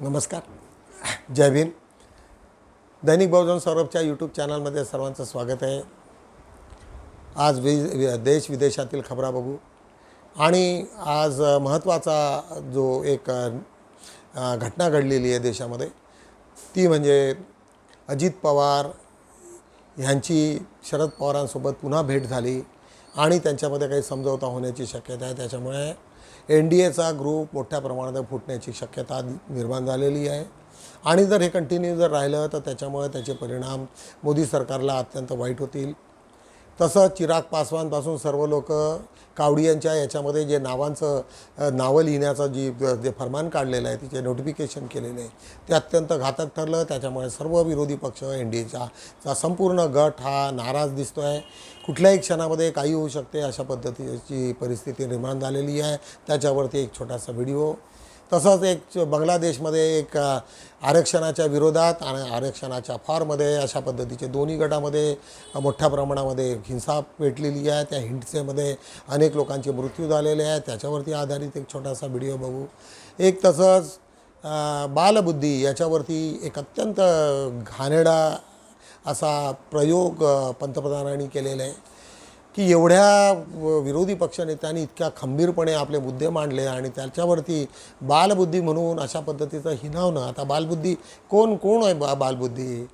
नमस्कार, जय भीम. दैनिक बहुजन सौरभच्या यूट्यूब चॅनलमध्ये सर्वांचं स्वागत आहे. आज देश विदेशातील खबरा बघू आणि आज महत्त्वाचा जो एक घटना घडलेली आहे देशामध्ये, ती म्हणजे अजित पवार यांची शरद पवारांसोबत पुन्हा भेट झाली आणि त्यांच्यामध्ये काही समझौता होण्याची शक्यता आहे. त्याच्यामुळे NDAचा ग्रुप मोठ्या प्रमाणात फुटण्याची शक्यता निर्माण झालेली आहे आणि जर हे कंटिन्यू जर राहिलं तर त्याच्यामुळे त्याचे परिणाम मोदी सरकारला अत्यंत वाईट होतील. तसंच चिराग पासवानपासून सर्व लोक कावडियांच्या याच्यामध्ये जे नावं लिहिण्याचं जे फरमान काढलेलं आहे, तिचे नोटिफिकेशन केलेले आहे, ते अत्यंत घातक ठरलं. त्याच्यामुळे सर्व विरोधी पक्ष NDAचा संपूर्ण गट हा नाराज दिसतो आहे. कुठल्याही क्षणामध्ये काही होऊ शकते अशा पद्धतीची परिस्थिती निर्माण झालेली आहे. त्याच्यावरती एक छोटासा व्हिडिओ. तसंच एक बांगलादेशमध्ये एक आरक्षणाच्या विरोधात आणि आरक्षणाच्या फॉरमध्ये अशा पद्धतीचे दोन्ही गटामध्ये मोठ्या प्रमाणामध्ये हिंसा पेटलेली आहे. त्या हिंसेमध्ये अनेक लोकांचे मृत्यू झालेले आहेत. त्याच्यावरती आधारित एक छोटासा व्हिडिओ बघू. एक तसंच बालबुद्धी याच्यावरती एक अत्यंत घाणेरडा असा प्रयोग पंतप्रधानांनी केलेला आहे की एवढ्या विरोधी पक्षनेत्यांनी इतक्या खंबीरपणे आपले मुद्दे मांडले आणि त्याच्यावरती बालबुद्धी म्हणून अशा पद्धतीचं हिणावणं. आता बालबुद्धी कोण आहे? बालबुद्धी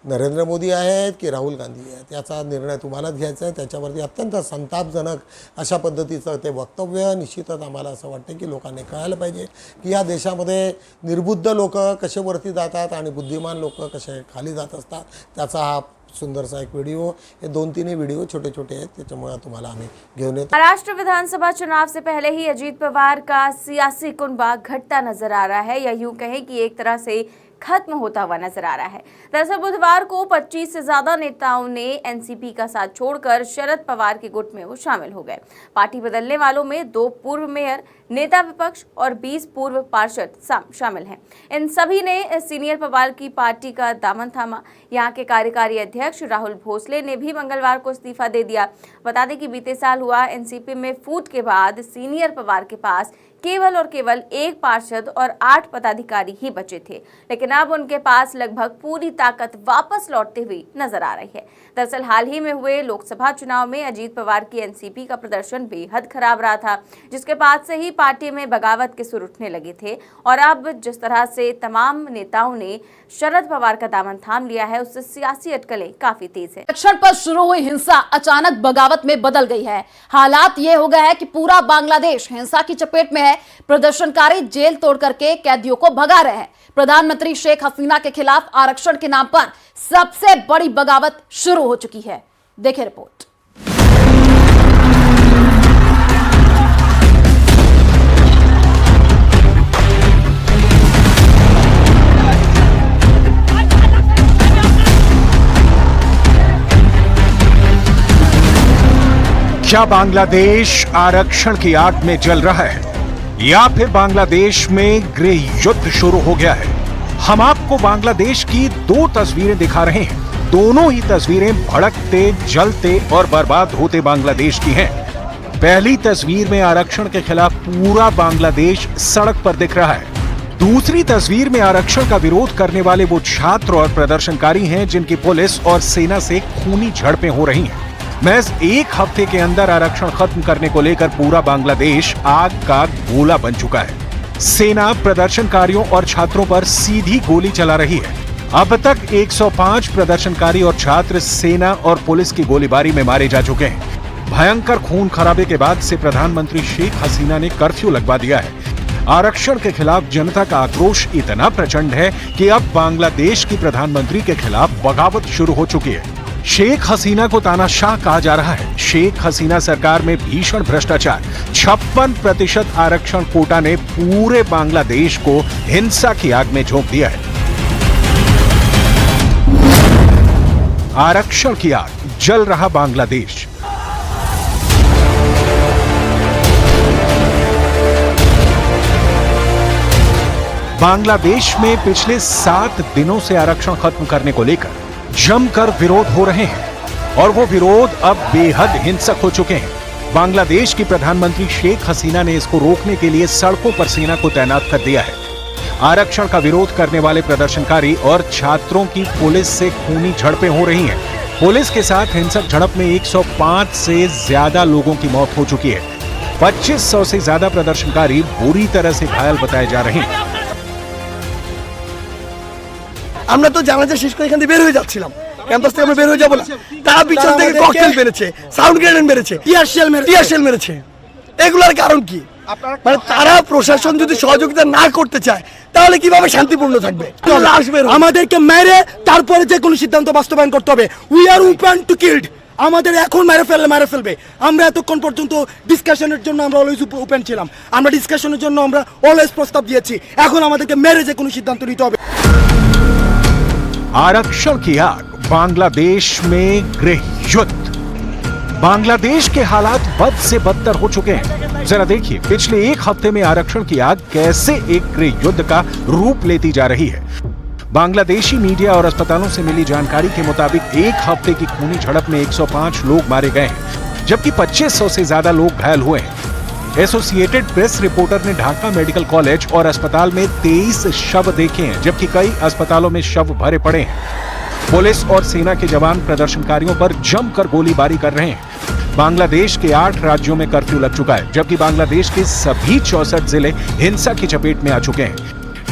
नरेंद्र मोदी आहेत की राहुल गांधी आहेत, याचा निर्णय तुम्हालाच घ्यायचा आहे. त्याच्यावरती अत्यंत संतापजनक अशा पद्धतीचं ते वक्तव्य. निश्चितच आम्हाला असं वाटतं की लोकांनी कळायला पाहिजे की या देशामध्ये निर्बुद्ध लोक कसे वरती जातात आणि बुद्धिमान लोक कसे खाली जात असतात. त्याचा हा सुंदरसा एक वीडियो. ये 2-3 वीडियो छोटे हैं, त्याच्यामुळे तुम्हाला आम्ही घेऊन येतो. महाराष्ट्र विधानसभा चुनाव से पहले ही अजीत पवार का सियासी कुनबा घटता नजर आ रहा है, या यूं कहें कि एक तरह से खत्म होता हुआ नजर आ रहा है. दरअसल बुधवार को 25 से ज्यादा नेताओं ने एनसीपी का साथ छोड़कर शरद पवार के गुट में वो शामिल हो गए. पार्टी बदलने वालों में 2 पूर्व मेयर, नेता विपक्ष और 20 पूर्व पार्षद शामिल हैं. इन सभी ने सीनियर पवार की पार्टी का दामन थामा. यहाँ के कार्यकारी अध्यक्ष राहुल भोसले ने भी मंगलवार को इस्तीफा दे दिया. बता दें कि बीते साल हुआ एनसीपी में फूट के बाद सीनियर पवार के पास केवल और केवल 1 पार्षद और 8 पदाधिकारी ही बचे थे, लेकिन अब उनके पास लगभग पूरी ताकत वापस लौटते हुए नजर आ रही है. दरअसल हाल ही में हुए लोकसभा चुनाव में अजीत पवार की एनसीपी का प्रदर्शन बेहद खराब रहा था, जिसके बाद से ही पार्टी में बगावत के सुर उठने लगे थे. और अब जिस तरह से तमाम नेताओं ने शरद पवार का दामन थाम लिया है, उससे सियासी अटकलें काफी तेज है. आरक्षण पर शुरू हुई हिंसा अचानक बगावत में बदल गई है. हालात ये हो गए हैं कि पूरा बांग्लादेश हिंसा की चपेट में है. प्रदर्शनकारी जेल तोड़ करके कैदियों को भगा रहे हैं. प्रधानमंत्री शेख हसीना के खिलाफ आरक्षण के नाम पर सबसे बड़ी बगावत शुरू हो चुकी है. देखिए रिपोर्ट. क्या बांग्लादेश आरक्षण की आग में जल रहा है या फिर बांग्लादेश में गृह युद्ध शुरू हो गया है? हम आपको बांग्लादेश की 2 तस्वीरें दिखा रहे हैं. दोनों ही तस्वीरें भड़कते, जलते और बर्बाद होते बांग्लादेश की हैं. पहली तस्वीर में आरक्षण के खिलाफ पूरा बांग्लादेश सड़क पर दिख रहा है. दूसरी तस्वीर में आरक्षण का विरोध करने वाले वो छात्र और प्रदर्शनकारी हैं जिनकी पुलिस और सेना से खूनी झड़पें हो रही हैं. महज 1 हफ्ते के अंदर आरक्षण खत्म करने को लेकर पूरा बांग्लादेश आग का गोला बन चुका है. सेना प्रदर्शनकारियों और छात्रों पर सीधी गोली चला रही है. अब तक 105 प्रदर्शनकारी और छात्र सेना और पुलिस की गोलीबारी में मारे जा चुके हैं. भयंकर खून खराबे के बाद से प्रधानमंत्री शेख हसीना ने कर्फ्यू लगवा दिया है. आरक्षण के खिलाफ जनता का आक्रोश इतना प्रचंड है कि अब बांग्लादेश की प्रधानमंत्री के खिलाफ बगावत शुरू हो चुकी है. शेख हसीना को तानाशाह कहा जा रहा है. शेख हसीना सरकार में भीषण भ्रष्टाचार. 56% आरक्षण कोटा ने पूरे बांग्लादेश को हिंसा की आग में झोंक दिया है. आरक्षण की आग, जल रहा बांग्लादेश. बांग्लादेश में पिछले 7 दिनों से आरक्षण खत्म करने को लेकर जमकर विरोध हो रहे हैं और वो विरोध अब बेहद हिंसक हो चुके हैं. बांग्लादेश की प्रधानमंत्री शेख हसीना ने इसको रोकने के लिए सड़कों पर सेना को तैनात कर दिया है. आरक्षण का विरोध करने वाले प्रदर्शनकारी और छात्रों की पुलिस से खूनी झड़पें हो रही हैं। पुलिस के साथ हिंसक झड़प में 105 से ज्यादा लोगों की मौत हो चुकी है। 2500 से ज्यादा प्रदर्शनकारी बुरी तरह से घायल बताए जा रहे हैं। আমরা তো জানাজা শেষ করে এখান থেকে বের হয়ে যাচ্ছিলাম, ক্যাম্পাস থেকে আমরা বের হয়ে যাবো না, তারা পিছন থেকে ককটেল মেরেছে, সাউন্ড গ্রেনেড মেরেছে, টিয়ার শেল মেরেছে। এগুলোর কারণ কি? মানে তারা প্রশাসন যদি সহযোগিতা না করতে চায় তাহলে কিভাবে শান্তিপূর্ণ থাকবে? আমাদেরকে মেরে তারপরে যে কোনো সিদ্ধান্ত বাস্তবায়ন করতে হবে। We are open to killed. আমাদের এখন মেরে ফেলবে। আমরা এতক্ষণ পর্যন্ত ডিসকাশনের জন্য আমরা অলওয়েজ ওপেন ছিলাম, আমরা ডিসকাশনের জন্য আমরা অলওয়েজ প্রস্তাব দিয়েছি। এখন আমাদেরকে মেরে যে কোনো সিদ্ধান্ত নিতে হবে। आरक्षण की आग बांग्लादेश में गृह युद्ध। बांग्लादेश के हालात बद से बदतर हो चुके हैं। जरा देखिए पिछले एक हफ्ते में आरक्षण की आग कैसे एक गृह युद्ध का रूप लेती जा रही है। बांग्लादेशी मीडिया और अस्पतालों से मिली जानकारी के मुताबिक एक हफ्ते की खूनी झड़प में 105 लोग मारे गए हैं, जबकि 2500 से ज्यादा लोग घायल हुए हैं। एसोसिएटेड प्रेस रिपोर्टर ने ढाका मेडिकल कॉलेज और अस्पताल में 23 शव देखे हैं, जबकि कई अस्पतालों में शव भरे पड़े हैं। पुलिस और सेना के जवान प्रदर्शनकारियों पर जमकर गोलीबारी कर रहे हैं। बांग्लादेश के 8 राज्यों में कर्फ्यू लग चुका है, जबकि बांग्लादेश के सभी 64 जिले हिंसा की चपेट में आ चुके हैं।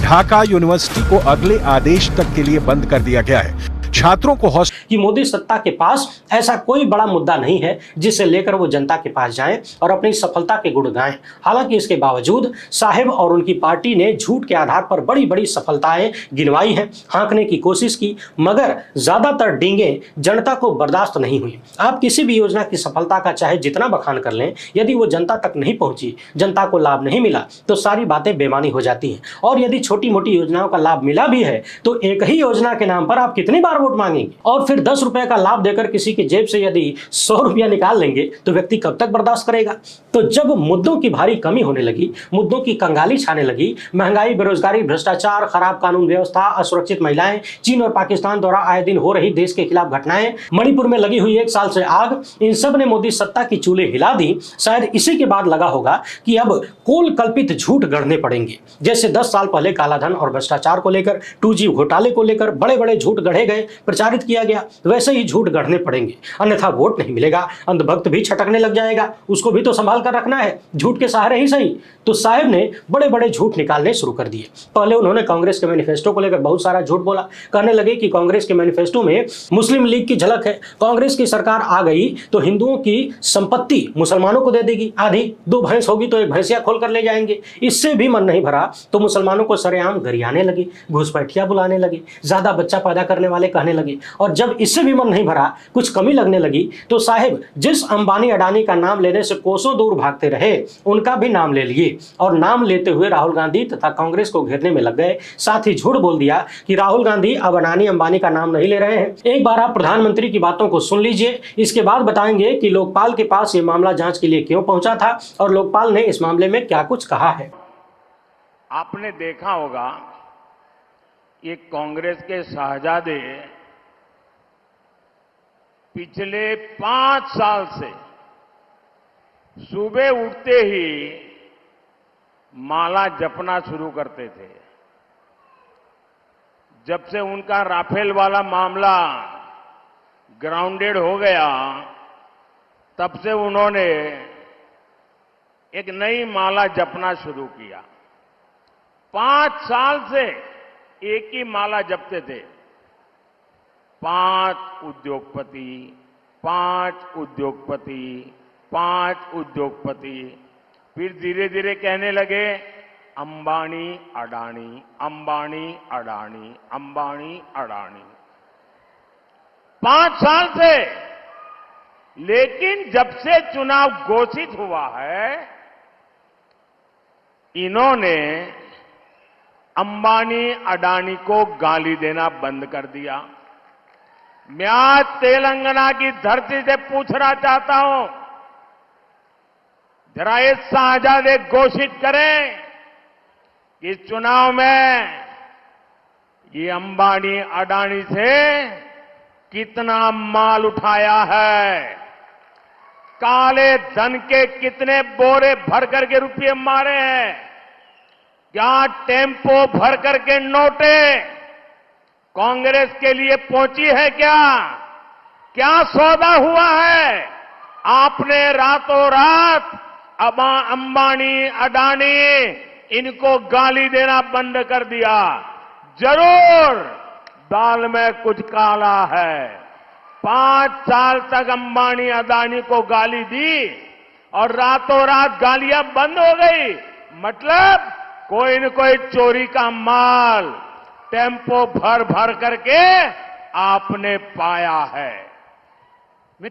ढाका यूनिवर्सिटी को अगले आदेश तक के लिए बंद कर दिया गया है। छात्रों को कि मोदी सत्ता के पास ऐसा कोई बड़ा मुद्दा नहीं है जिसे लेकर वो जनता के पास जाएं और अपनी सफलता के गुण गाएं। हालांकि इसके बावजूद साहिब और उनकी पार्टी ने झूठ के आधार पर बड़ी बड़ी सफलताएं गिनवाई हैं, हाँकने की कोशिश की, मगर ज्यादातर डींगे जनता को बर्दाश्त नहीं हुई। आप किसी भी योजना की सफलता का चाहे जितना बखान कर लें, यदि वो जनता तक नहीं पहुंची, जनता को लाभ नहीं मिला, तो सारी बातें बेमानी हो जाती हैं। और यदि छोटी मोटी योजनाओं का लाभ मिला भी है तो एक ही योजना के नाम पर आप कितनी बार वोट मांगेंगे? और फिर 10 रुपए का लाभ देकर किसी की जेब से यदि 100 रुपया निकाल लेंगे तो व्यक्ति कब तक बर्दाश्त करेगा? तो जब मुद्दों की भारी कमी होने लगी, मुद्दों की कंगाली छाने लगी, महंगाई, बेरोजगारी, भ्रष्टाचार, खराब कानून व्यवस्था, असुरक्षित महिलाएं, चीन और पाकिस्तान द्वारा आए दिन हो रही देश के खिलाफ घटनाएं, मणिपुर में लगी हुई 1 साल से आग, इन सब ने मोदी सत्ता की चूल्हे हिला दी। शायद इसी के बाद लगा होगा कि अब कोल कल्पित झूठ गढ़ने पड़ेंगे। जैसे 10 साल पहले कालाधन और भ्रष्टाचार को लेकर, 2G घोटाले को लेकर बड़े बड़े झूठ गढ़े गए, प्रचारित किया गया, वैसे ही झूठ गढ़ने पड़ेंगे, अन्यथा वोट नहीं मिलेगा। अंधभक्त भी छटकने लग जाएगा, उसको भी तो संभाल कर रखना है, झूठ के सहारे ही सही। तो साहब ने बड़े बड़े झूठ निकालने शुरू कर दिए। पहले उन्होंने कांग्रेस के मैनिफेस्टो को लेकर बहुत सारा झूठ बोला, कहने लगे कि कांग्रेस के मैनिफेस्टो में मुस्लिम लीग की झलक है, कांग्रेस की सरकार आ गई तो हिंदुओं की संपत्ति मुसलमानों को दे देगी, आधी, 2 भैंस होगी तो 1 भैंसिया खोल कर ले जाएंगे। इससे भी मन नहीं भरा तो मुसलमानों को सरेआम गरियाने लगे, घुसपैठिया बुलाने लगे, ज्यादा बच्चा पैदा करने वाले कहने लगे। और जब इससे भी मन नहीं भरा, कुछ कमी लगने लगी, तो साहिब जिस अंबानी अडानी का नाम लेने से कोसों दूर भागते रहे, उनका भी नाम ले लिए और नाम लेते हुए राहुल गांधी तथा कांग्रेस को घेरने में लग गए। साथ ही झूठ बोल दिया कि राहुल गांधी अब अडानी अंबानी का नाम नहीं ले रहे हैं। एक बार आप प्रधानमंत्री की बातों को सुन लीजिए, इसके बाद बताएंगे कि लोकपाल के पास ये मामला जांच के लिए क्यों पहुंचा था और लोकपाल ने इस मामले में क्या कुछ कहा है। आपने देखा होगा ये कांग्रेस के शहजादे पिछले 5 साल से सुबह उठते ही माला जपना शुरू करते थे। जब से उनका राफेल वाला मामला ग्राउंडेड हो गया, तब से उन्होंने एक नई माला जपना शुरू किया। 5 साल से एक ही माला जपते थे, 5 उद्योगपति, 5 उद्योगपति, 5 उद्योगपति। फिर धीरे धीरे कहने लगे अंबानी अडानी, अंबानी अडानी, अंबानी अडानी। 5 साल से। लेकिन जब से चुनाव घोषित हुआ है, इन्होंने अंबानी अडानी को गाली देना बंद कर दिया। मैं आज तेलंगाना की धरती से पूछना चाहता हूं, जरा ये शहजादे घोषित करें कि इस चुनाव में ये अंबानी अडानी से कितना माल उठाया है, काले धन के कितने बोरे भर करके रुपये मारे हैं, क्या टेम्पो भर करके नोटें कांग्रेस के लिए पहुंची है क्या सौदा हुआ है? आपने रातों रात अंबानी, अडानी इनको गाली देना बंद कर दिया। जरूर दाल में कुछ काला है। 5 साल तक अंबानी, अडानी को गाली दी और रातों रात गालियां बंद हो गई। मतलब कोई न कोई चोरी का माल टेम्पो भर भर करके आपने पाया है। ये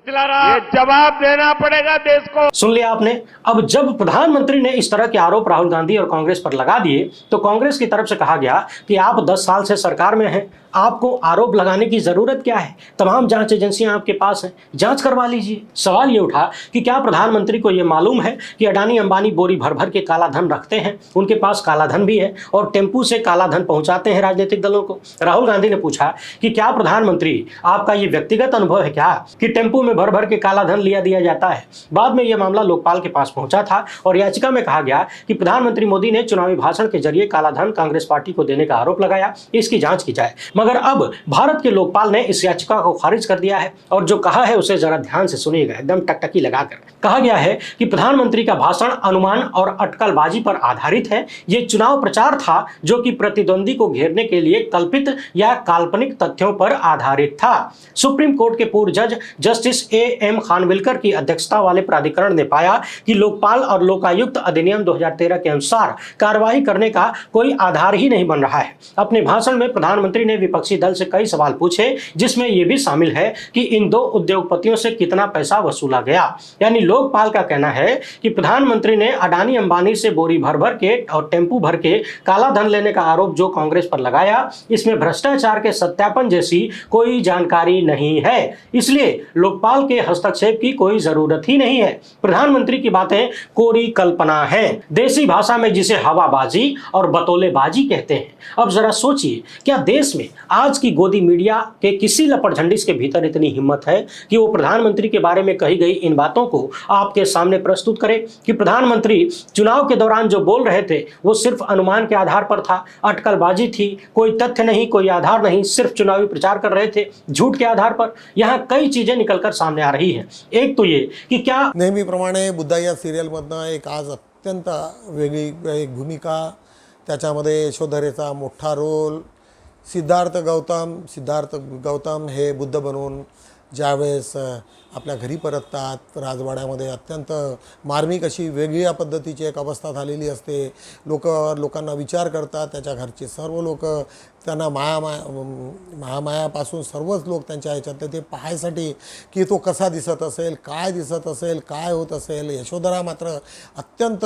जवाब देना पड़ेगा देश को। सुन लिया आपने। अब जब प्रधानमंत्री ने इस तरह के आरोप राहुल गांधी और कांग्रेस पर लगा दिए तो कांग्रेस की तरफ से कहा गया कि आप 10 साल से सरकार में हैं, आपको आरोप लगाने की जरूरत क्या है? तमाम जांच एजेंसियां आपके पास हैं, जांच करवा लीजिए। सवाल ये उठा कि क्या प्रधानमंत्री को यह मालूम है कि अडानी अंबानी बोरी भर भर के काला धन रखते हैं, उनके पास काला धन भी है और टेम्पू से काला धन पहुंचाते हैं राजनीतिक दलों को? राहुल गांधी ने पूछा कि क्या प्रधानमंत्री, आपका ये व्यक्तिगत अनुभव है क्या कि टेम्पू में भर भर के काला धन लिया दिया जाता है? बाद में यह मामला लोकपाल के पास पहुंचा था और याचिका में कहा गया कि प्रधानमंत्री मोदी ने चुनावी भाषण के जरिए काला धन कांग्रेस पार्टी को देने का आरोप लगाया, इसकी जांच की जाए। मगर अब भारत के लोकपाल ने इस याचिका को खारिज कर दिया है और जो कहा है उसे जरा ध्यान से सुनिएगा, एकदम टकटकी लगाकर। कहा गया है कि प्रधानमंत्री का भाषण अनुमान और अटकलबाजी पर आधारित है। यह चुनाव प्रचार था जो कि प्रतिद्वंदी को घेरने के लिए कल्पित या काल्पनिक तथ्यों पर आधारित था। सुप्रीम कोर्ट के पूर्व जज जस्टिस A.M. खानविलकर की अध्यक्षता वाले प्राधिकरण ने पाया कि लोकपाल और लोकायुक्त अधिनियम 2013 के अनुसार कार्रवाई करने का कोई आधार ही नहीं बन रहा है। अपने भाषण में प्रधानमंत्री ने विपक्षी दल से कई सवाल पूछे, जिसमें यह भी शामिल है कि इन 2 उद्योगपतियों से कितना पैसा वसूला गया। यानी लोकपाल का कहना है कि प्रधानमंत्री ने अडानी अंबानी से बोरी भर भर के और टेम्पू भर के काला धन लेने का आरोप जो कांग्रेस पर लगाया, इसमें भ्रष्टाचार के सत्यापन जैसी कोई जानकारी नहीं है। इसलिए लोकपाल के हस्तक्षेप की कोई जरूरत ही नहीं है। प्रधानमंत्री की बातें कोरी कल्पना है, देसी भाषा में जिसे हवाबाजी और बतौलेबाजी कहते हैं। अब जरा सोचिए, क्या देश में आज की गोदी मीडिया के किसी लपट झंडिस के भीतर इतनी हिम्मत है कि वो प्रधानमंत्री के बारे में कही गई इन बातों को आपके सामने प्रस्तुत करे कि प्रधानमंत्री चुनाव के दौरान जो बोल रहे थे वो सिर्फ अनुमान के आधार पर था, अटकलबाजी थी, कोई तथ्य नहीं, कोई आधार नहीं, सिर्फ चुनावी प्रचार कर रहे थे झूठ के आधार पर? यहाँ कई चीजें निकलकर सामने आ रही है। एक तो ये कि क्या नेहमीप्रमाणे बुद्धा या सिरियलमधनं एक आज अत्यंत वेगळी एक भूमिका, त्याच्यामध्ये यशोधरेचा मोठा रोल, सिद्धार्थ गौतम हे बुद्ध बनून ज्यावेळेस आपल्या घरी परततात, राजवाड्यामध्ये अत्यंत मार्मिक अशी वेगळ्या पद्धतीची एक अवस्था झालेली असते। लोकांना विचार करतात, त्याच्या घरचे सर्व लोक त्यांना महामायापासून सर्वच लोक त्यांच्या ह्याच्यातले ते पाहायसाठी की तो कसा दिसत असेल, काय दिसत असेल, काय होत असेल। यशोधरा मात्र अत्यंत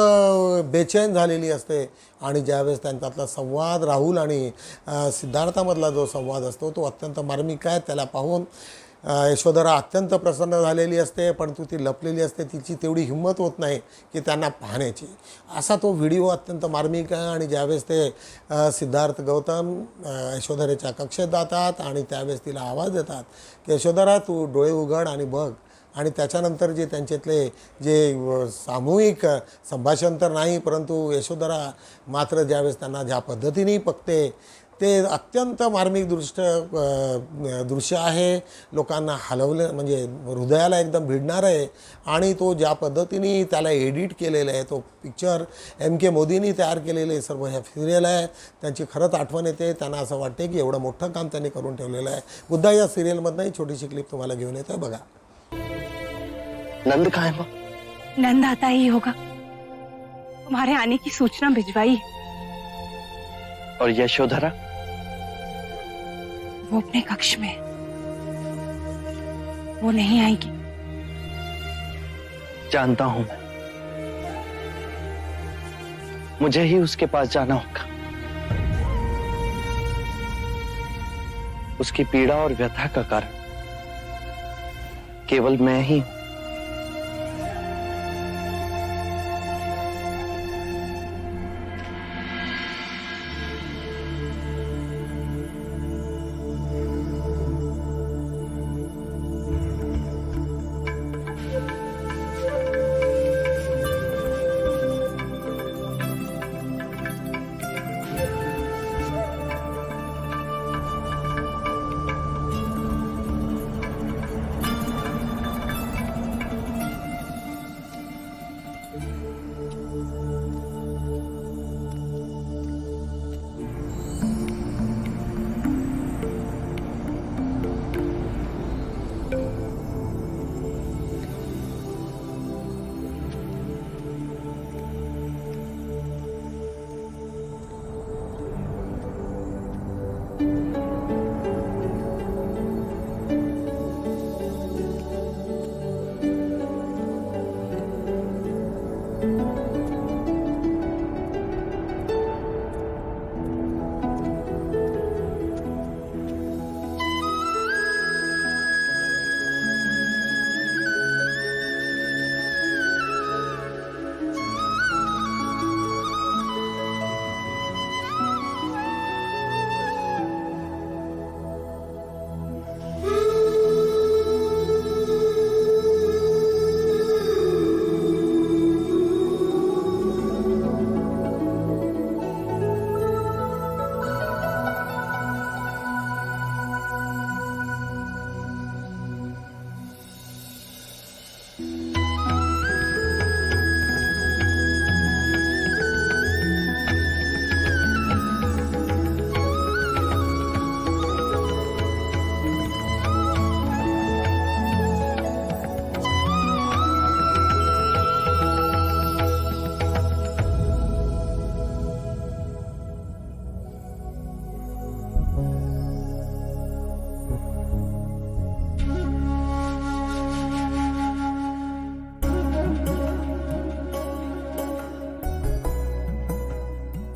बेचैन झालेली असते आणि ज्यावेळेस त्यांच्यातला संवाद राहुल आणि सिद्धार्थामधला जो संवाद असतो तो अत्यंत मार्मिक आहे। त्याला पाहून यशोधरा अत्यंत प्रसन्न झालेली असते, परंतु ती लपलेली असते, तिची तेवढी हिंमत होत नाही की त्यांना पाहण्याची। असा तो व्हिडिओ अत्यंत मार्मिक आहे आणि ज्यावेळेस ते सिद्धार्थ गौतम यशोधरेच्या कक्षेत जातात आणि त्यावेळेस तिला आवाज देतात की यशोधरा तू डोळे उघड आणि बघ, आणि त्याच्यानंतर जे त्यांच्यातले जे सामूहिक संभाषण तर नाही, परंतु यशोधरा मात्र ज्यावेळेस त्यांना ज्या पद्धतीने बघते ते अत्यंत मार्मिक दृश्य आहे। लोकांना हलवलं म्हणजे हृदयाला एकदम भिडणार आहे आणि तो ज्या पद्धतीने त्याला एडिट केलेलं आहे, तो पिक्चर MK मोदींनी तयार केलेले सर्व हे सिरियल आहे, त्यांची खरंच आठवण येते। त्यांना असं वाटते की एवढं मोठं काम त्यांनी करून ठेवलेलं आहे। बुद्धा या सिरियलमधनं ही छोटीशी क्लिप तुम्हाला घेऊन येते, बघा। नंद कहाँ है माँ? नंद आता ही होगा, तुम्हारे आने की सूचना भिजवाई। और यशोधरा? वो अपने कक्ष में, वो नहीं आएगी। जानता हूं मैं, मुझे ही उसके पास जाना होगा। उसकी पीड़ा और व्यथा का कारण केवल मैं ही हूं।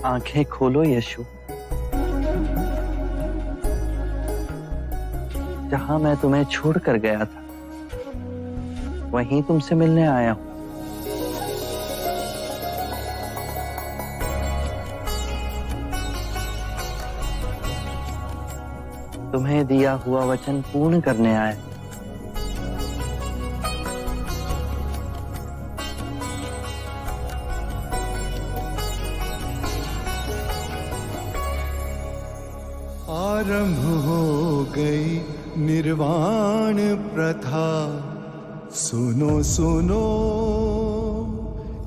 आंखें खोलो यशु। जहां मैं तुम्हें छोड़कर गया था वहीं तुमसे मिलने आया हूं। तुम्हें दिया हुआ वचन पूर्ण करने आया। आरंभ हो गई निर्वाण प्रथा, सुनो सुनो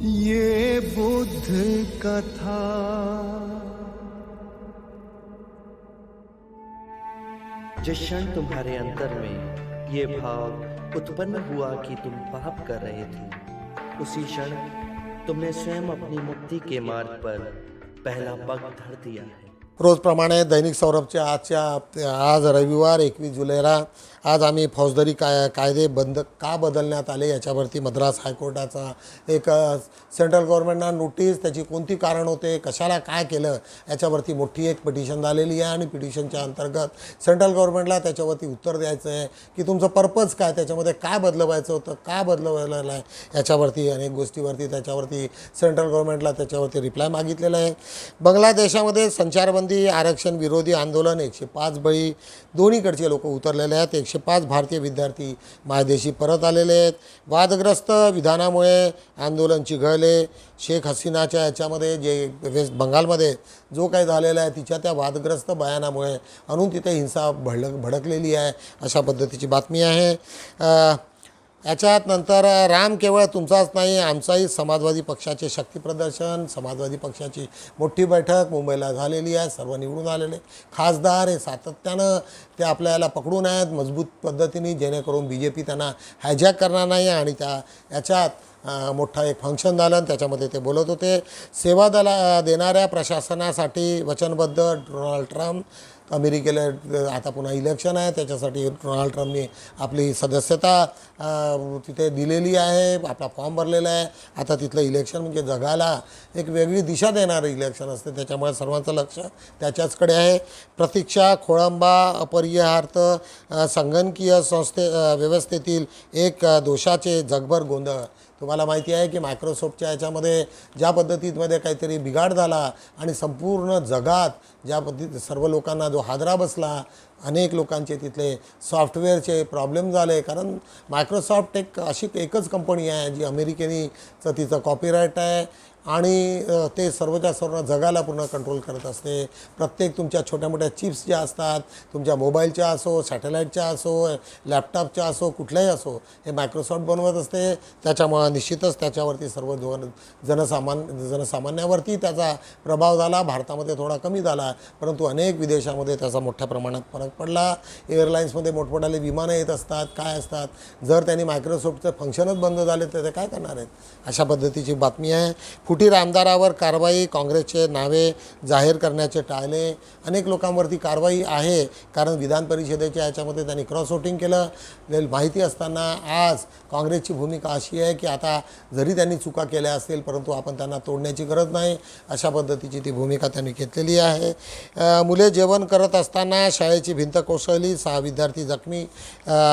ये बुद्ध कथा। जिस क्षण तुम्हारे अंतर में ये भाव उत्पन्न हुआ कि तुम पाप कर रहे थे, उसी क्षण तुमने स्वयं अपनी मुक्ति के मार्ग पर पहला पग धर दिया है। रोजप्रमाणे दैनिक सौरभच्या आज रविवार 21 जुलैला आज आम्ही फौजदारी कायदे का बदलण्यात आले याच्यावरती मद्रास हायकोर्टाचा एक सेंट्रल गव्हर्नमेंटना नोटीस, त्याची कोणती कारण होते, कशाला काय केलं याच्यावरती मोठी एक पिटिशन झालेली आहे आणि पिटिशनच्या अंतर्गत सेंट्रल गव्हर्नमेंटला त्याच्यावरती उत्तर द्यायचं आहे की तुमचं पर्पज काय, त्याच्यामध्ये काय बदलवायचं होतं, का बदलवायला आहे याच्यावरती अनेक गोष्टीवरती त्याच्यावरती सेंट्रल गव्हर्नमेंटला त्याच्यावरती रिप्लाय मागितलेला आहे। बांगलादेशामध्ये संचारबंदी आरक्षण विरोधी आंदोलन 105 बळी दोन्हीकडचे लोक उतरलेले आहेत। 105 भारतीय विद्यार्थी मायदेशी परत आलेले आहेत। वादग्रस्त विधानामुळे आंदोलन चिघळले। शेख हसीनाच्या याच्यामध्ये जे वेस्ट बंगालमध्ये जो काही झालेला आहे तिच्या त्या वादग्रस्त बयानामुळे अजून तिथे हिंसा भडकलेली आहे अशा पद्धतीची बातमी आहे। याच्यात नंतर राम केवळ तुमचाच नाही आमचाही समाजवादी पक्षाचे शक्ती प्रदर्शन, समाजवादी पक्षाची मोठी बैठक मुंबईला झालेली आहे। सर्व निवडून आलेले खासदार हे सातत्यानं ते आपल्याला पकडून आहेत मजबूत पद्धतीने, जेणेकरून BJP त्यांना हायजॅक करणार नाही आणि याच्यात मोठा एक फंक्शन झालं त्याच्यामध्ये ते बोलत होते। सेवा देणाऱ्या प्रशासनासाठी वचनबद्ध डोनाल्ड ट्रम्प। अमेरिकेला आता पुन्हा इलेक्शन आहे त्याच्यासाठी डोनाल्ड ट्रम्पने आपली सदस्यता तिथे दिलेली आहे, आपला फॉर्म भरलेला आहे। आता तिथलं इलेक्शन म्हणजे जगाला एक वेगळी दिशा देणारं इलेक्शन असते, त्याच्यामुळे सर्वांचं लक्ष त्याच्याचकडे आहे। प्रतीक्षा खोळंबा अपरिहार्थ संगणकीय व्यवस्थेतील एक दोषाचे जगभर गोंधळ। तुम्हाला माहिती आहे की मायक्रोसॉफ्टच्या याच्यामध्ये ज्या पद्धतीमध्ये काहीतरी बिघाड झाला आणि संपूर्ण जगात ज्या पद्धती सर्व लोकांना जो हादरा बसला अनेक लोकांचे तिथले सॉफ्टवेअरचे प्रॉब्लेम झाले, कारण मायक्रोसॉफ्ट एकच कंपनी आहे जी अमेरिकेनीचं तिचं कॉपीराईट आहे आणि ते सर्वच्या सर्व जगाला पूर्ण कंट्रोल करत असते. प्रत्येक तुमच्या छोट्या मोठ्या चिप्स ज्या असतात, तुमच्या मोबाईलच्या असो, सॅटेलाईटच्या असो, लॅपटॉपच्या असो, कुठल्याही असो, हे मायक्रोसॉफ्ट बनवत असते. त्याच्यामुळं निश्चितच त्याच्यावरती सर्व जनसामान्यावरती त्याचा प्रभाव झाला. भारतामध्ये थोडा कमी झाला, परंतु अनेक विदेशामध्ये त्याचा मोठ्या प्रमाणात फरक पडला. एअरलाईन्समध्ये मोठमोठाले विमानं येत असतात, काय असतात, जर त्यांनी मायक्रोसॉफ्टचं फंक्शनच बंद झाले तर ते काय करणार आहेत, अशा पद्धतीची बातमी आहे. फुटीर आमदारावर कारवाई, काँग्रेसचे नावे जाहीर करण्याचे टाळले. अनेक लोकांवरती कारवाई आहे, कारण विधान परिषदेच्या याच्यामध्ये त्यांनी क्रॉस वोटिंग केलं. माहिती असताना आज काँग्रेसची भूमिका अशी आहे की आता जरी त्यांनी चुका केल्या असतील, परंतु आपण त्यांना तोडण्याची गरज नाही, अशा पद्धतीची ती भूमिका त्यांनी घेतलेली आहे. मुले जेवण करत असताना शाळेची भिंत कोसळली, 6 विद्यार्थी जखमी,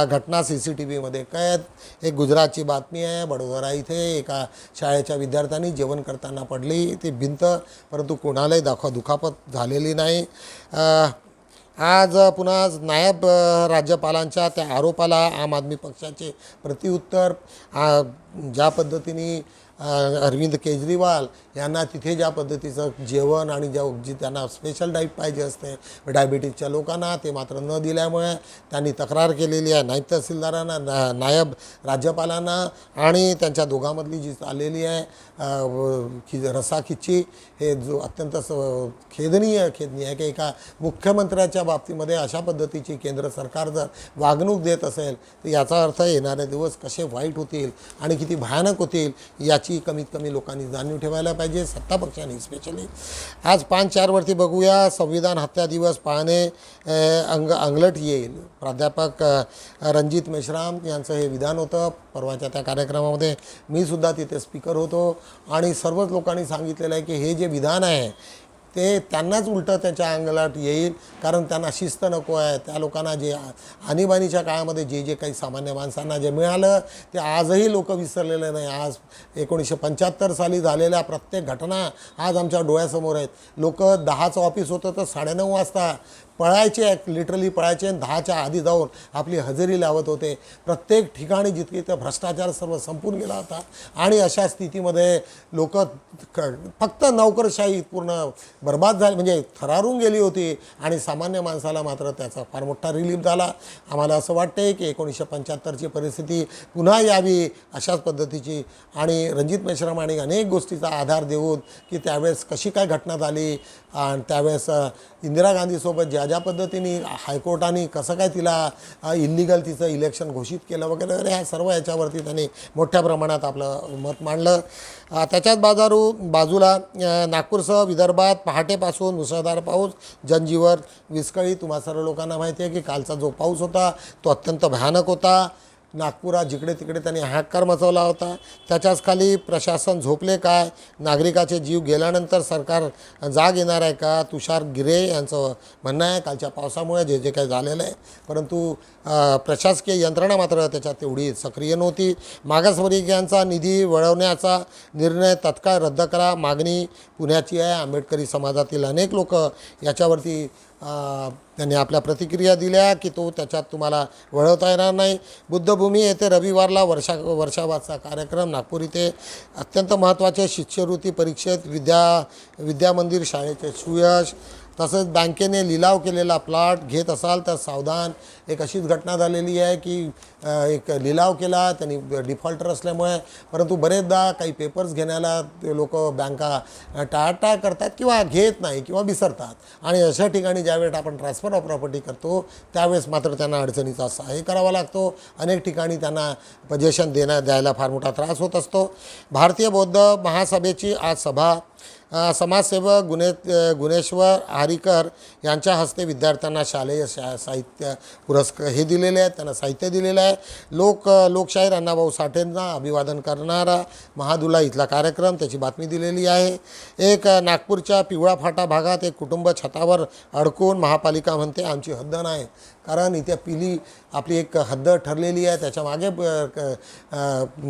घटना CCTVमध्ये कैद. एक गुजरातची बातमी आहे. बडोदरा इथे एका शाळेच्या विद्यार्थ्यांनी जेवण करताना पडली ती भिंत, परंतु कोणालाही दुखापत झालेली नाही. आज पुन्हा नायब राज्यपालांच्या त्या आरोपाला आम आदमी पक्षाचे प्रत्युत्तर. ज्या पद्धतीने अरविंद केजरीवाल यांना तिथे ज्या पद्धतीचं जेवण आणि जी त्यांना स्पेशल डाईट पाहिजे असते डायबिटीजच्या लोकांना, ते मात्र न दिल्यामुळे त्यांनी तक्रार केलेली आहे नायब तहसीलदारांना, नायब राज्यपालांना. आणि त्यांच्या दोघांमधली जी चाललेली आहे रस्साखिच्ची, हे जो अत्यंत खेदनीय आहे की एका मुख्यमंत्र्याच्या बाबतीमध्ये अशा पद्धतीची केंद्र सरकार जर वागणूक देत असेल तर याचा अर्थ येणारे दिवस कसे वाईट होतील आणि किती भयानक होतील याची कमीत कमी लोकांनी जाणीव ठेवायला पाहिजे, सत्ता पक्षांनी स्पेशली. आज 5/4 बघूया. संविधान हत्या दिवस पाहणे अंगलट येईल. प्राध्यापक रणजित मेश्राम यांचं हे विधान होतं परवाच्या त्या कार्यक्रमामध्ये. मी सुद्धा तिथे स्पीकर होतो आणि सर्वच लोकांनी सांगितलेलं आहे की हे जे विधान आहे ते त्यांनाच उलटं त्याच्या अंगलाट येईल, कारण त्यांना शिस्त नको आहे. त्या लोकांना जे आणीबाणीच्या काळामध्ये जे काही सामान्य माणसांना जे मिळालं ते आजही लोक विसरलेले नाही. आज 1975 साली झालेल्या प्रत्येक घटना आज आमच्या डोळ्यासमोर आहेत. लोक 10चं ऑफिस होतं तर 9:30 वाजता पळायचे, लिटरली पळायचे आणि 10च्या आधी जाऊन आपली हजेरी लावत होते. प्रत्येक ठिकाणी जितके तर भ्रष्टाचार सर्व संपून गेला होता आणि अशा स्थितीमध्ये लोक फक्त नोकरशाही पूर्ण बर्बाद झाली, म्हणजे थरारून गेली होती आणि सामान्य माणसाला मात्र त्याचा फार मोठा रिलीफ झाला. आम्हाला असं वाटते की 1975ची परिस्थिती पुन्हा यावी अशाच पद्धतीची. आणि रणजित मेश्राम आणि अनेक गोष्टीचा आधार देऊन की त्यावेळेस कशी काय घटना झाली आणि त्यावेळेस इंदिरा गांधीसोबत ज्या पद्धतीने हायकोर्टाने कसं काय तिला इल्लिगल तिचं इलेक्शन घोषित केलं वगैरे वगैरे, ह्या सर्व याच्यावरती त्यांनी मोठ्या प्रमाणात आपलं मत मांडलं. त्याच्याच बाजूला नागपूरसह विदर्भात पहाटेपासून मुसळधार पाऊस, जनजीवन विस्कळीत. तुम्हा सर्व लोकांना माहिती आहे की कालचा जो पाऊस होता तो अत्यंत भयानक होता. नागपुरात जिकडे तिकडे त्यांनी हाहाकार मचवला होता. त्याच्याच खाली प्रशासन झोपले काय, नागरिकाचे जीव गेल्यानंतर सरकार जाग येणार आहे का, तुषार गिरे यांचं म्हणणं आहे. कालच्या पावसामुळे जे काही झालेलं आहे, परंतु प्रशासकीय यंत्रणा मात्र त्याच्यात तेवढी सक्रिय नव्हती. मागासवर्गीयांचा निधी वळवण्याचा निर्णय तत्काळ रद्द करा मागणी पुण्याची आहे. आंबेडकरी समाजातील अनेक लोक याच्यावरती त्यांनी आपल्या प्रतिक्रिया दिल्या की त्याच्यात तुम्हाला वळवता येणार नाही. बुद्धभूमी येथे रविवारला वर्षावाचा कार्यक्रम. नागपूर इथे अत्यंत महत्त्वाचे शिष्यवृत्ती परीक्षेत विद्या मंदिर शाळेचे सुयश. तसंच बँकेने लिलाव केलेला प्लॉट घेत असाल तर सावधान. एक अशीच घटना झालेली आहे की एक लिलाव केला त्यांनी डिफॉल्टर असल्यामुळे, परंतु बरेचदा काही पेपर्स घेण्याला लोक बँका टाळाटाळ करतात किंवा घेत नाही किंवा विसरतात. आणि अशा ठिकाणी ज्यावेळेस आपण ट्रान्सफर ऑफ प्रॉपर्टी करतो त्यावेळेस मात्र त्यांना अडचणीचा सहाय्य करावा लागतो. अनेक ठिकाणी त्यांना पजेशन द्यायला फार मोठा त्रास होत असतो. भारतीय बौद्ध महासभेची आज सभा. समाजसेवक गुणेश्वर हरिकर यांच्या हस्ते विद्यार्थ्यांना शालेय साहित्य पुरस्कार हे दिलेले आहेत, त्यांना साहित्य दिलेलं आहे. लोकशाहीर अण्णाभाऊ साठेंना अभिवादन करणारा महादुला इथला कार्यक्रम, त्याची बातमी दिलेली आहे. एक नागपूरच्या पिवळा फाटा भागात एक कुटुंब छतावर अडकून, महापालिका म्हणते आमची हद्द नाही. कारण इथे पिली आपली एक हद्द ठरलेली आहे, त्याच्या मागे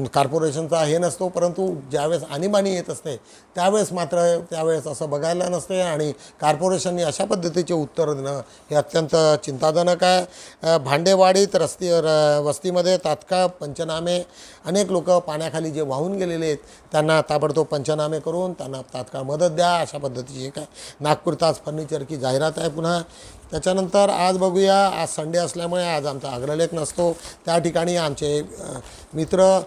कॉर्पोरेशनचा हे नसतो, परंतु ज्यावेळेस आणीबाणी येत असते त्यावेळेस असं बघायला नसते आणि कॉर्पोरेशनने अशा पद्धतीचे उत्तर देणं हे अत्यंत चिंताजनक आहे. भांडेवाडीत वस्तीमध्ये तात्काळ पंचनामे, अनेक लोक पाण्याखाली जे वाहून गेलेले आहेत त्यांना ताबडतोब पंचनामे करून त्यांना तात्काळ मदत द्या, अशा पद्धतीची एक आहे. नागपूर ताज फर्निचर की जाहिरात आहे पुन्हा. त्याच्यानंतर आज बघूया, आज संडे असल्यामुळे आज आमचा अग्रलेख नसतो, त्या ठिकाणी आमचे मित्र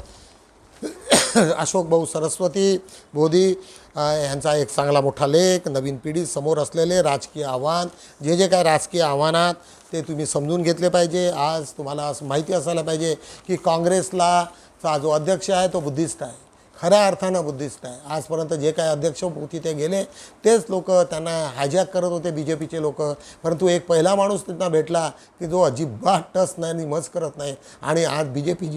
अशोक भाऊ सरस्वती बोधी यांचा एक चांगला मोठा लेख, नवीन पिढी समोर असलेले राजकीय आव्हान, जे काय राजकीय आव्हानात ते तुम्ही समजून घेतले पाहिजे. आज तुम्हाला असं माहिती असायला पाहिजे की काँग्रेसचा जो अध्यक्ष आहे तो बुद्धिस्ट आहे, खऱ्या अर्थानं बुद्धिस्ट आहे. आजपर्यंत जे काय अध्यक्ष तिथे गेले तेच लोक त्यांना हायजॅक करत होते, BJPचे लोक. परंतु एक पहिला माणूस त्यांना भेटला की जो अजिबात टस नाही आणि मज करत नाही. आणि आज BJP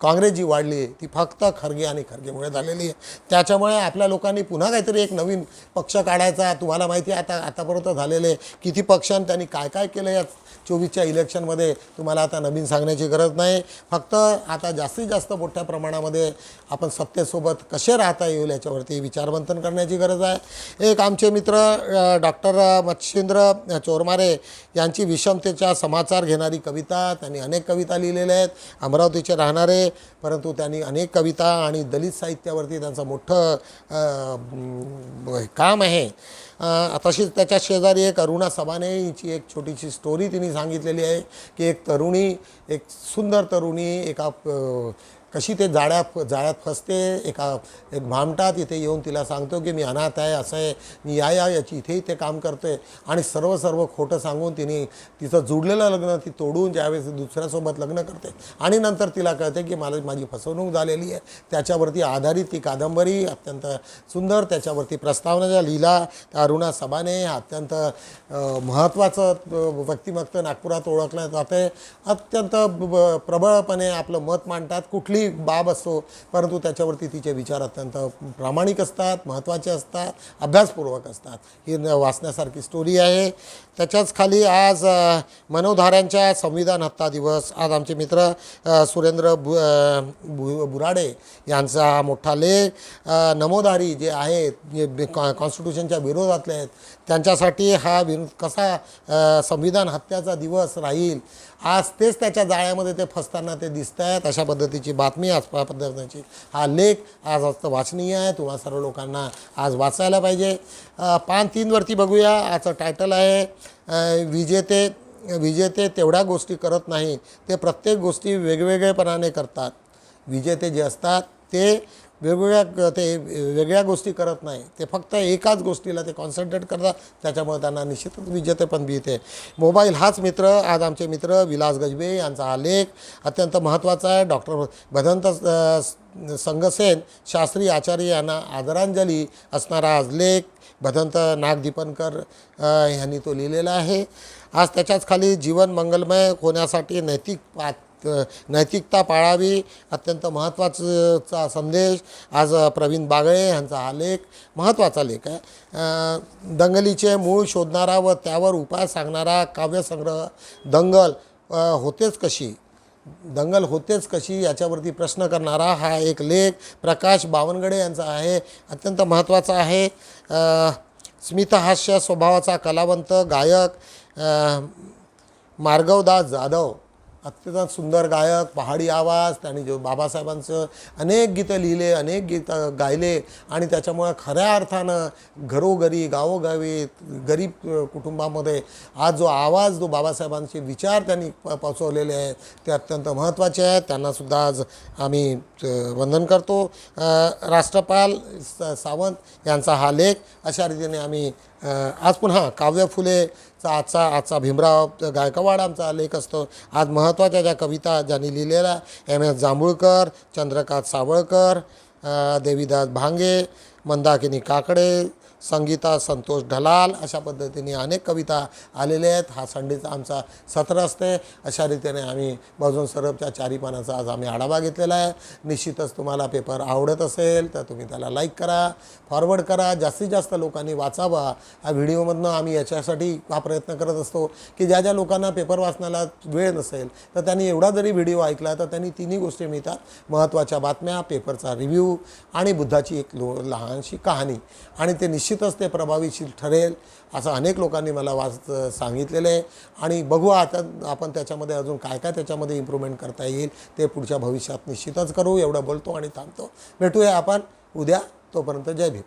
काँग्रेस जी वाढली ती फक्त खरगे आणि खरगेमुळे झालेली आहे. त्याच्यामुळे आपल्या लोकांनी पुन्हा काहीतरी एक नवीन पक्ष काढायचा. तुम्हाला माहिती आहे आतापर्यंत झालेले किती पक्षांनी त्यांनी काय काय केलं या 24च्या इलेक्शनमध्ये, तुम्हाला आता नवीन सांगण्याची गरज नाही. फक्त आता जास्तीत जास्त मोठ्या प्रमाणामध्ये आपण सत्तेसोबत कसे राहता येईल याच्यावरती विचारमंथन करण्याची गरज आहे. एक आमचे मित्र डॉक्टर मच्छिंद्र चोरमारे यांची विषमतेचा समाचार घेणारी कविता, त्यांनी अनेक कविता लिहिलेल्या आहेत. अमरावतीचे राहणारे, परंतु त्यांनी अनेक कविता आणि दलित साहित्यावरती त्यांचं मोठं काम आहे. तशीच त्याच्या शेजारी एक अरुणा सबाने हिची एक छोटीशी स्टोरी तिने सांगितलेली आहे की एक तरुणी, एक सुंदर तरुणी एका कशी ते जाळ्यात फसते. एक भामटात इथे येऊन तिला सांगतो की मी अनाथ आहे, असं आहे, मी याची इथे काम करतो आहे. आणि सर्व खोटं सांगून तिने तिचं जुडलेलं लग्न ती तोडून ज्यावेळेस दुसऱ्यासोबत लग्न करते आणि नंतर तिला कळते की माझी फसवणूक झालेली आहे. त्याच्यावरती आधारित ती कादंबरी अत्यंत सुंदर, त्याच्यावरती प्रस्तावना लिहिला त्या अरुणा सबाने. अत्यंत महत्त्वाचं व्यक्तिमत्व नागपुरात ओळखलं जाते. अत्यंत प्रबळपणे आपलं मत मांडतात, कुठली बाब असो, परंतु त्याच्यावरती तिचे विचार अत्यंत प्रामाणिक असतात, महत्त्वाचे असतात, अभ्यासपूर्वक असतात. ही वाचण्यासारखी स्टोरी आहे. त्याच्याच खाली आज मनोधाऱ्यांच्या संविधान हत्या दिवस. आज आमचे मित्र सुरेंद्र बुराडे यांचा हा मोठा लेख, नमोधारी जे आहेत जे कॉन्स्टिट्यूशनच्या विरोधातले आहेत त्यांच्यासाठी हा कसा संविधान हत्याचा दिवस राहील, आज तेच त्याच्या जाळ्यामध्ये ते फसताना ते दिसत आहेत. अशा पद्धतीची बातमी आज पद्धतीची हा लेख आज वाचनीय आहे. तुम्हा सर्व लोकांना आज वाचायला पाहिजे. पान 3 वरती बघूया. आजचं टायटल आहे विजेते तेवढ्या गोष्टी करत नाही, ते प्रत्येक गोष्टी वेगवेगळेपणाने करतात. विजेते जे असतात ते वेगळ्या गोष्टी करत नाही, ते फक्त एकाच गोष्टीला ते कॉन्सन्ट्रेट करतात. त्याच्यामुळे त्यांना निश्चितच विजेतेपण मिळते. मोबाईल हाच मित्र. आज आमचे मित्र विलास गजबे यांचा हा लेख अत्यंत महत्त्वाचा आहे. डॉक्टर भदंत संगसेन शास्त्री आचार्य यांना आदरांजली असणारा आज लेख भदंत नागदीपनकर यांनी तो लिहिलेला आहे. आज त्याच्याच खाली जीवन मंगलमय होण्यासाठी नैतिकता पाळावी, अत्यंत महत्त्वाचा संदेश. आज प्रवीण बागळे यांचा हा लेख महत्त्वाचा लेख आहे. दंगलीचे मूळ शोधणारा व त्यावर उपाय सांगणारा काव्यसंग्रह दंगल होतेच कशी याच्यावरती प्रश्न करणारा हा एक लेख प्रकाश बावनगडे यांचा आहे. अत्यंत महत्त्वाचा आहे. स्मितहास्य स्वभावाचा कलावंत गायक मार्गवदास जाधव, अत्यंत सुंदर गायक, पहाडी आवाज. त्यांनी जो बाबासाहेबांचं अनेक गीतं लिहिले, अनेक गीतं गायले आणि त्याच्यामुळे खऱ्या अर्थानं घरोघरी गावोगावी गरीब कुटुंबामध्ये आज जो आवाज, जो बाबासाहेबांचे विचार त्यांनी पोचवलेले आहेत ते अत्यंत महत्त्वाचे आहेत. त्यांनासुद्धा आज आम्ही वंदन करतो. राष्ट्रपाल सावंत यांचा हा लेख. अशा रीतीने आम्ही आज पुन्हा काव्य फुलेचा आजचा भीमराव गायकवाड आमचा लेख असतो. आज महत्त्वाच्या ज्या कविता ज्यांनी लिहिलेल्या MS जांभूळकर, चंद्रकांत सावळकर, देवीदास भांगे, मंदाकिनी काकडे, संगीता संतोष ढलाल अशा पद्धतीने अनेक कविता आलेल्या आहेत. हा संडेचा आमचा सत्र असते. अशा रीतीने आम्ही बहुजन सरबच्या 4 पानाचा आज आम्ही आढावा घेतलेला आहे. निश्चितच तुम्हाला पेपर आवडत असेल तर तुम्ही त्याला लाईक करा, फॉरवर्ड करा, जास्तीत जास्त लोकांनी वाचावा. हा व्हिडिओमधनं आम्ही याच्यासाठी हा प्रयत्न करत असतो की ज्या ज्या लोकांना पेपर वाचण्याला वेळ नसेल तर त्यांनी एवढा जरी व्हिडिओ ऐकला तर त्यांनी तिन्ही गोष्टी मिळतात: महत्त्वाच्या बातम्या, पेपरचा रिव्ह्यू आणि बुद्धाची एक लहानशी कहाणी. आणि ते निश्चितच ते प्रभावीशील ठरेल असं अनेक लोकांनी मला सांगितलेलं आहे. आणि बघू आता आपण त्याच्यामध्ये अजून काय काय त्याच्यामध्ये इम्प्रूव्हमेंट करता येईल ते पुढच्या भविष्यात निश्चितच करू. एवढं बोलतो आणि थांबतो. भेटूया आपण उद्या. तोपर्यंत जय भीम.